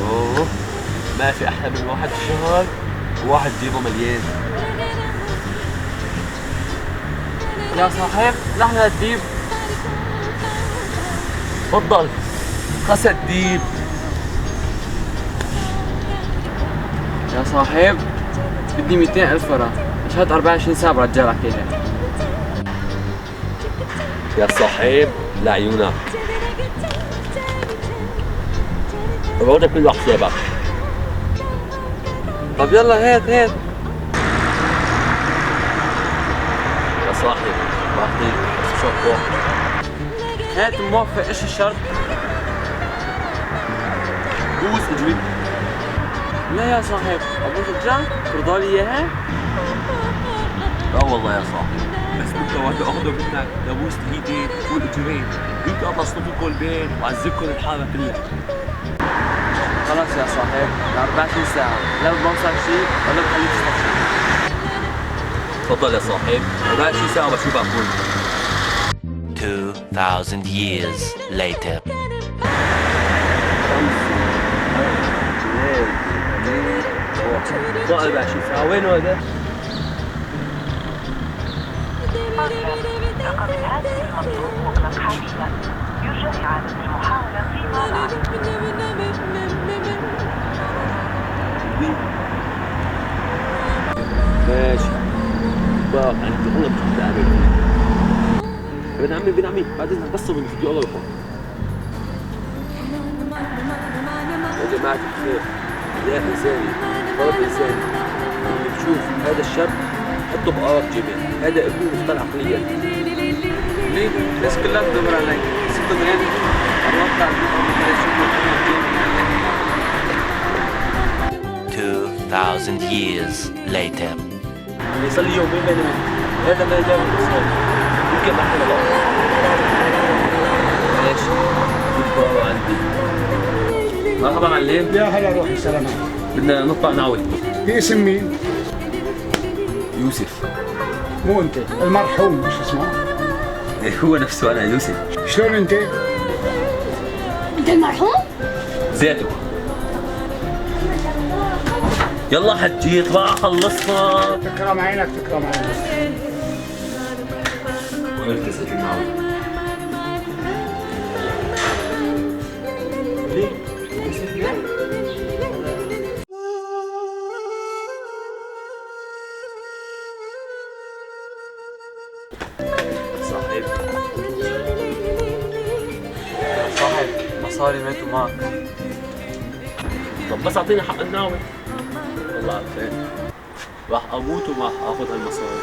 اوه، ما في احلى من واحد شهر وواحد جيبه مليان. يا صاحب لحظة الديب. تفضل. خس الديب. يا صاحب بدي 200,000 ورا، شهد 24 ساعة برجع لك اياها. يا صاحب لعيونك. الوضع كله على حسابك. طب يلا هات هات. يا صاحب بعطيك بس شوط واحد. هات موفق، ايش الشرط؟ بوس اجري. لا يا صاحب، ابوس رجع ترضى لي اياها؟ لا والله يا صاحبي، بس بدي وقت اخذه منك لبوس ايدين والاجرين، يمكن اخلص لكم البيت واعذبكم الحاره كلها. خلاص يا صاحب، ل 24 ساعة، لا بوصل شيء ولا بخليك تشرب شيء. تفضل يا صاحب، 24 ساعة بشوفك هون. 2,000 years later. ما 24 ساعة، وين هذا؟ رقم الهاتف المطلوب مغلق حاليا. يرجى إعادة المحاولة فيما بعد. ماشي. بقى عندي والله مش متعامل. ابن عمي بعد اذنك بس بالفيديو الله يرحمه. يا جماعة الخير، لا إنساني، طلب إنساني، اللي بشوف هذا الشاب حطه بقرب جيبين، هذا ابنه مختل عقليا. ليه؟ الناس كلها تدور علي، 6 مليون قربت على البيت. 2,000 years later. يصلي يومين بين هذا ما جاب الإصابة، يمكن ما حدا بقى. ليش؟ يبقى عندي. مرحبا معلم. يا هلا روحي سلامات. بدنا نطلع نعوي. باسم مين؟ يوسف. مو انت المرحوم مش اسمه؟ هو نفسه أنا يوسف. شلون انت؟ انت المرحوم؟ زيتو. يلا حجي اطلع خلصنا. تكرم عينك تكرم عينك. وين كاسة المعوي؟ ليه؟ يوسف جاي؟ صاحب. يا صاحب مصاري ماتوا معك. طب بس اعطيني حق الناوي. والله على خير. راح اموت وما راح اخذ هالمصاري.